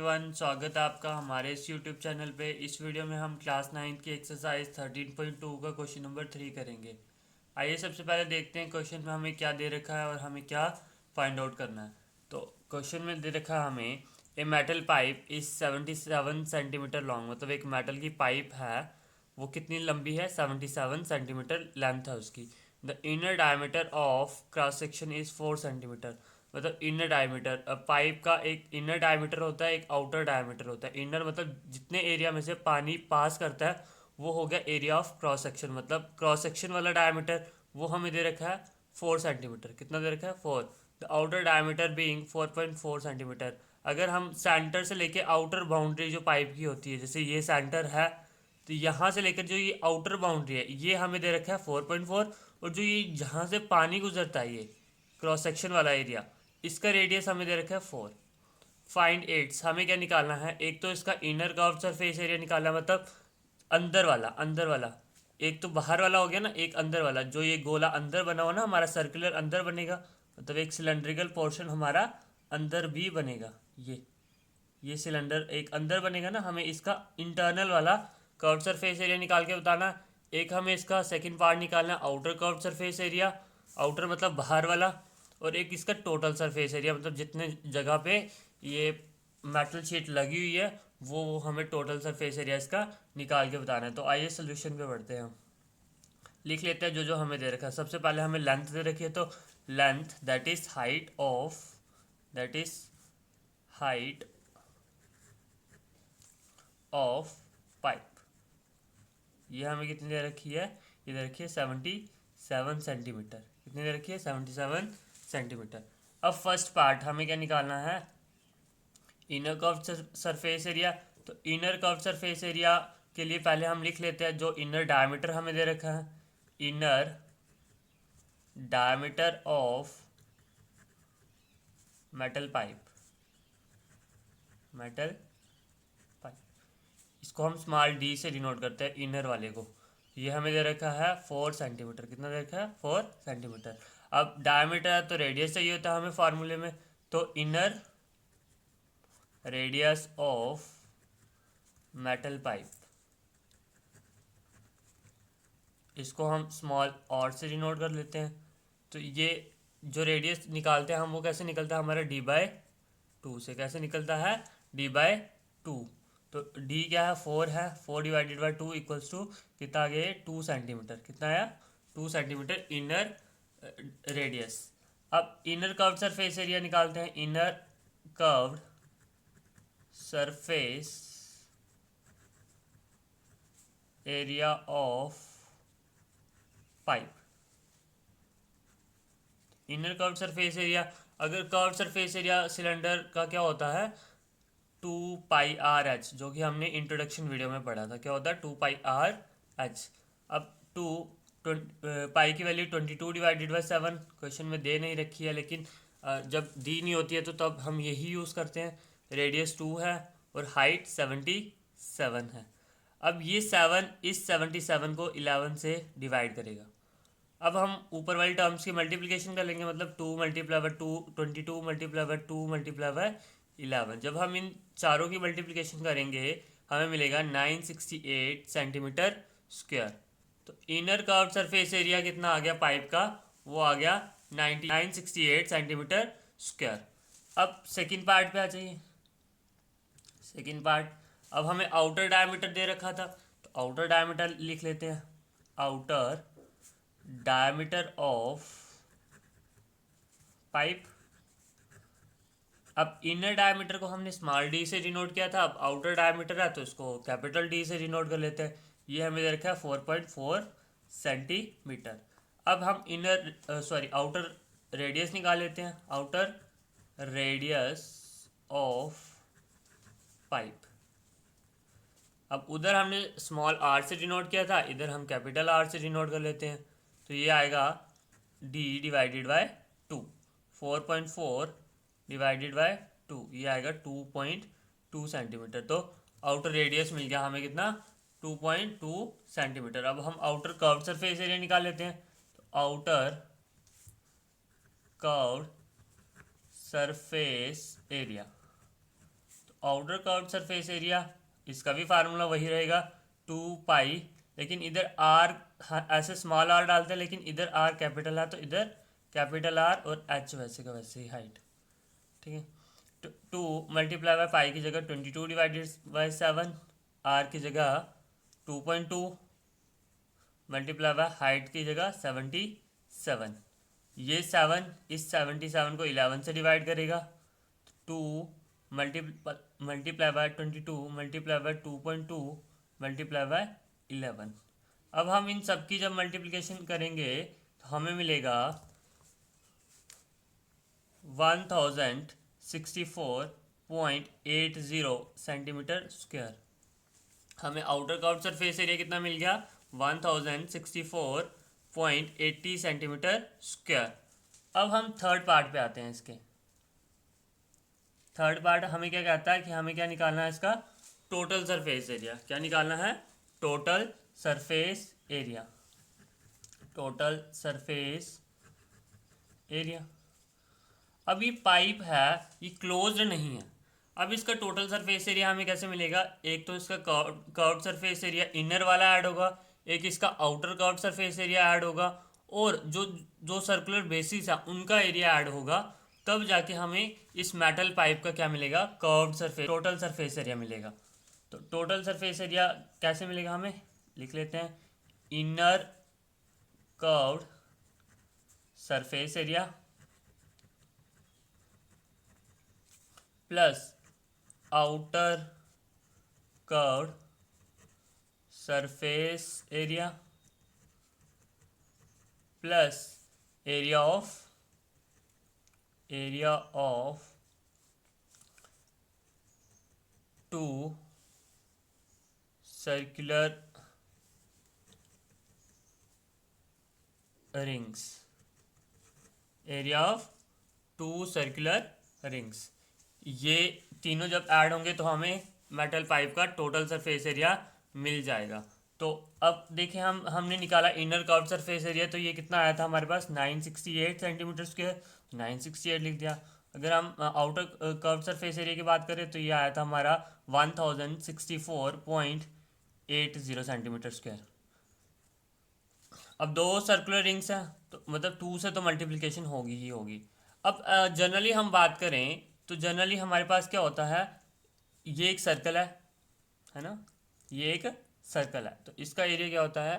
Everyone, स्वागत है आपका हमारे इस यूट्यूब चैनल पे। इस वीडियो में हम क्लास 9 की एक्सरसाइज 13.2 का क्वेश्चन नंबर 3 करेंगे। आइए सबसे पहले देखते हैं क्वेश्चन में हमें क्या दे रखा है और हमें क्या फाइंड आउट करना है। तो क्वेश्चन में दे रखा है हमें a metal pipe is 77 centimetre long, मतलब एक मेटल की पाइप है, वो कितनी लंबी है, 77 सेंटीमीटर लेंथ है उसकी। The inner diameter of cross section is 4 centimetre, मतलब इनर डायमीटर। पाइप का एक इनर डायमीटर होता है, एक आउटर डायमीटर होता है। इनर मतलब जितने एरिया में से पानी पास करता है वो हो गया एरिया ऑफ क्रॉस सेक्शन, मतलब क्रॉस सेक्शन वाला डायमीटर वो हमें दे रखा है 4 सेंटीमीटर। कितना दे रखा है, 4। The outer diameter being 4.4 centimetre. अगर हम सेंटर से लेके आउटर बाउंड्री जो पाइप की होती है, जैसे ये सेंटर है, तो यहाँ से लेकर जो ये आउटर बाउंड्री है ये हमें दे रखा है 4.4, और जो ये जहाँ से पानी गुजरता है ये क्रॉस सेक्शन वाला एरिया, इसका रेडियस हमें दे रखा है 4। फाइंड एट्स, हमें क्या निकालना है, एक तो इसका इनर कर्व सरफेस एरिया निकालना है, मतलब अंदर वाला। एक तो बाहर वाला हो गया ना, एक अंदर वाला। जो ये गोला अंदर बना हो ना हमारा, सर्कुलर अंदर बनेगा, मतलब एक सिलेंड्रिकल पोर्शन हमारा अंदर भी बनेगा। ये सिलेंडर एक अंदर बनेगा ना, हमें इसका इंटरनल वाला कर्व सरफेस एरिया निकाल के बताना। एक हमें इसका सेकंड पार्ट निकालना है, outer curve surface area, outer मतलब बाहर वाला। और एक इसका टोटल सरफेस एरिया, मतलब जितने जगह पे ये मेटल शीट लगी हुई है वो हमें टोटल सरफेस एरिया इसका निकाल के बताना है। तो आइए सोल्यूशन पे बढ़ते हैं। हम लिख लेते हैं जो जो हमें दे रखा है। सबसे पहले हमें लेंथ दे रखी है, तो length that is height of pipe, ये हमें कितनी दे रखी है, ये दे रखी है 77 सेंटीमीटर। कितनी दे रखी है, 77 सेंटीमीटर। अब फर्स्ट पार्ट हमें क्या निकालना है, इनर कर्व सरफेस एरिया। तो इनर कर्व सरफेस एरिया के लिए पहले हम लिख लेते हैं जो इनर डायमीटर हमें दे रखा है, inner diameter of metal pipe, इसको हम स्मॉल डी से डिनोट करते हैं, इनर वाले को। ये हमें दे रखा है 4 सेंटीमीटर। कितना दे रखा है, 4 सेंटीमीटर। अब डायमीटर है तो रेडियस चाहिए होता है हमें फार्मूले में, तो inner radius of metal pipe, इसको हम स्मॉल और से डिनोट कर लेते हैं। तो ये जो रेडियस निकालते हैं हम, वो कैसे निकलता है हमारा, d/2 से। कैसे निकलता है, d/2। तो d क्या है, 4 है, 4 डिवाइडेड बाई 2 इक्वल्स टू कितना आ गया, 2 सेंटीमीटर। कितना आया, 2 सेंटीमीटर इनर रेडियस। अब इनर कर्व सरफेस एरिया निकालते हैं, inner curved surface area of pipe. Inner curve surface area, अगर कर्व सरफेस एरिया सिलेंडर का क्या होता है, 2πr/h, जो कि हमने इंट्रोडक्शन वीडियो में पढ़ा था। क्या होता है, 2πr/h। अब 2 पाई की वैल्यू 22 डिवाइडेड बाई 7 क्वेश्चन में दे नहीं रखी है, लेकिन जब दी नहीं होती है तो तब हम यही यूज़ करते हैं। रेडियस 2 है और हाइट 77 है। अब ये 7 इस 77 को 11 से डिवाइड करेगा। अब हम ऊपर वाली टर्म्स की मल्टीप्लिकेशन कर लेंगे, मतलब 2 multiply by 2, 22 multiply by 2 multiply by 11। जब हम इन चारों की मल्टीप्लिकेशन करेंगे हमें मिलेगा 968 सेंटीमीटर स्क्वायर। तो इनर कर्व सरफेस एरिया कितना आ गया पाइप का, वो आ गया 968 सेंटीमीटर स्क्वायर। अब सेकेंड पार्ट पे आ जाइए। सेकेंड पार्ट, अब हमें आउटर डायमीटर दे रखा था, तो आउटर डायमीटर लिख लेते हैं, आउटर डायमीटर ऑफ पाइप। अब इनर डायमीटर को हमने स्मॉल डी से डिनोट किया था, अब आउटर डायमीटर है तो इसको कैपिटल डी से डिनोट कर लेते हैं। ये हमें दे रखा है 4.4 सेंटीमीटर। अब हम आउटर रेडियस निकाल लेते हैं, आउटर रेडियस ऑफ पाइप। अब उधर हमने स्मॉल आर से डिनोट किया था, इधर हम कैपिटल आर से डिनोट कर लेते हैं। तो ये आएगा d divided by 2, 4.4 divided by 2, ये आएगा 2.2 सेंटीमीटर। तो आउटर रेडियस मिल गया हमें कितना, 2.2 सेंटीमीटर। अब हम आउटर कर्व सरफेस एरिया निकाल लेते हैं, तो आउटर कर्व सरफेस एरिया, तो आउटर कर्व्ड सरफेस एरिया, इसका भी फार्मूला वही रहेगा 2 पाई, लेकिन इधर आर ऐसे स्मॉल आर डालते हैं, लेकिन इधर आर कैपिटल है तो इधर कैपिटल आर और एच वैसे का वैसे ही हाइट। ठीक है, 2 × पाई की जगह 22/7, आर की जगह 2.2 × हाइट की जगह 77। ये 7 इस 77 को 11 से डिवाइड करेगा, 2 ×22 × 2.2 × 11। अब हम इन सब की जब मल्टीप्लिकेशन करेंगे तो हमें मिलेगा 1064.80 सेंटीमीटर स्क्वायर। हमें आउटर कर्व्ड सरफेस एरिया कितना मिल गया? 1064.80 सेंटीमीटर स्क्वायर। अब हम थर्ड पार्ट पे आते हैं। इसके थर्ड पार्ट हमें क्या कहता है कि हमें क्या निकालना है? इसका टोटल सरफेस एरिया। क्या निकालना है? Total surface area. Total surface area. अब ये पाइप है, ये क्लोज्ड नहीं है। अब इसका टोटल सरफेस एरिया हमें कैसे मिलेगा? एक तो इसका कर्व्ड सरफेस एरिया इनर वाला ऐड होगा, एक इसका outer curved surface area add होगा, और जो जो सर्कुलर बेसिस है उनका एरिया ऐड होगा, तब जाके हमें इस मेटल पाइप का क्या मिलेगा? Curved surface total surface area मिलेगा। तो टोटल सरफेस एरिया कैसे मिलेगा? हमें लिख लेते हैं, inner curved surface area plus outer curved surface area plus area of two circular rings. Area of two circular rings. ये तीनों जब ऐड होंगे तो हमें मेटल पाइप का टोटल सरफेस एरिया मिल जाएगा। तो अब देखिए, हमने निकाला इनर कर्व्ड सरफेस एरिया, तो ये कितना आया था हमारे पास? 968 सेंटीमीटर स्क्वायर। 968 लिख दिया। अगर हम आउटर कर्व्ड सरफेस एरिया की बात करें तो ये आया था हमारा 1064.80 सेंटीमीटर स्क्वायर। अब दो सर्कुलर रिंग्स हैं तो मतलब 2 से तो मल्टीप्लिकेशन होगी ही होगी। अब जनरली हम बात करें तो जनरली हमारे पास क्या होता है? ये एक सर्कल है ना, ये एक सर्कल है, तो इसका एरिया क्या होता है?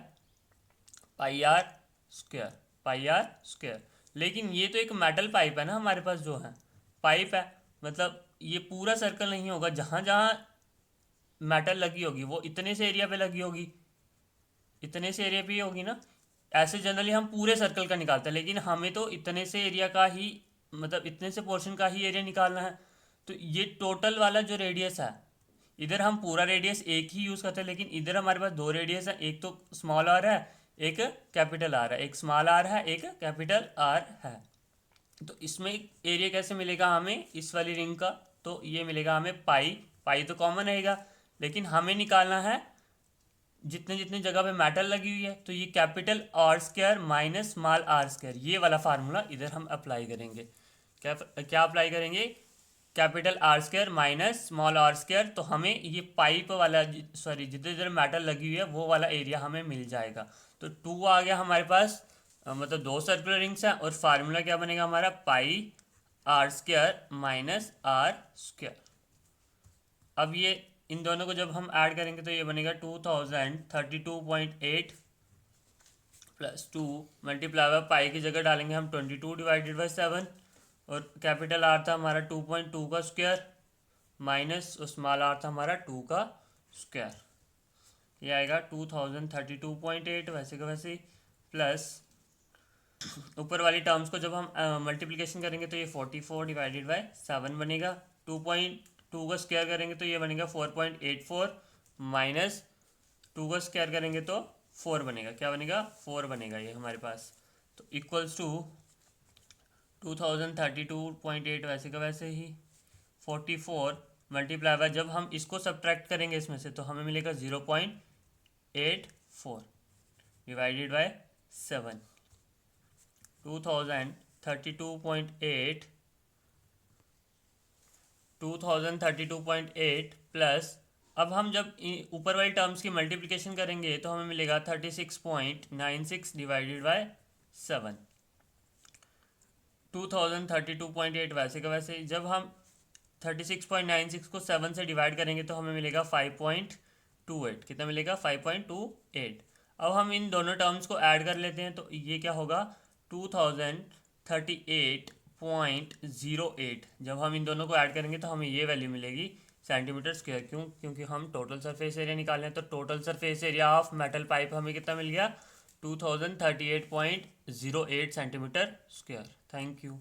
Pi R square. Pi R square. लेकिन ये तो एक मेटल पाइप है ना हमारे पास, जो है पाइप है, मतलब ये पूरा सर्कल नहीं होगा। जहाँ जहाँ मेटल लगी होगी वो इतने से एरिया पे लगी होगी, इतने से एरिया पे ही होगी ना। ऐसे जनरली हम पूरे सर्कल का निकालते हैं, लेकिन हमें तो इतने से एरिया का ही, मतलब इतने से पोर्शन का ही एरिया निकालना है। तो ये टोटल वाला जो रेडियस है, इधर हम पूरा रेडियस एक ही यूज़ करते हैं, लेकिन इधर हमारे पास दो रेडियस है, एक तो स्मॉल आर है, एक कैपिटल आर है। एक स्मॉल आर है, एक कैपिटल आर है। तो इसमें एरिया कैसे मिलेगा हमें इस वाली रिंग का? तो ये मिलेगा हमें पाई। पाई तो कॉमन रहेगा, लेकिन हमें निकालना है जितने जितने जगह पे मेटल लगी हुई है, तो ये capital R square minus small R square, ये वाला फार्मूला इधर हम अप्लाई करेंगे। क्या क्या अप्लाई करेंगे? Capital R square minus small R square. तो हमें ये पाइप वाला, सॉरी, जितने जितने मेटल लगी हुई है वो वाला एरिया हमें मिल जाएगा। तो 2 आ गया हमारे पास, मतलब दो सर्कुलर रिंग्स हैं, और फार्मूला क्या बनेगा हमारा? Pi R square minus R square. अब ये इन दोनों को जब हम ऐड करेंगे तो ये बनेगा 2032.8 प्लस 2 × पाई की जगह डालेंगे हम 22/7, और कैपिटल आर था हमारा 2.2 का स्क्वायर माइनस स्मॉल आर था हमारा 2 का स्क्वायर। ये आएगा 2032.8 वैसे का वैसे ही, प्लस ऊपर वाली टर्म्स को जब हम मल्टीप्लिकेशन करेंगे तो ये 44/7 बनेगा। 2.2 का स्क्वायर करेंगे तो ये बनेगा 4.84 माइनस 2 का स्क्वायर करेंगे तो 4 बनेगा। क्या बनेगा? 4 बनेगा ये हमारे पास। तो इक्वल्स टू 2032.8 वैसे का वैसे ही 44 मल्टीप्लाई बाय, जब हम इसको सब्ट्रैक्ट करेंगे इसमें से तो हमें मिलेगा 0.84 डिवाइडेड बाय 7। 2032.8 2032.8 प्लस, अब हम जब ऊपर वाली टर्म्स की मल्टीप्लिकेशन करेंगे तो हमें मिलेगा 36.96 डिवाइडेड बाय 7। 2032.8 वैसे का वैसे, जब हम 36.96 को 7 से डिवाइड करेंगे तो हमें मिलेगा 5.28। कितना मिलेगा? 5.28। अब हम इन दोनों टर्म्स को ऐड कर लेते हैं तो ये क्या होगा? 2038.08। जब हम इन दोनों को ऐड करेंगे तो हमें ये वैल्यू मिलेगी सेंटीमीटर स्क्वायर। क्यों? क्योंकि हम टोटल सरफेस एरिया निकाल रहे हैं, तो total surface area of metal pipe हमें कितना मिल गया? 2038.08 सेंटीमीटर स्क्वायर। Thank you.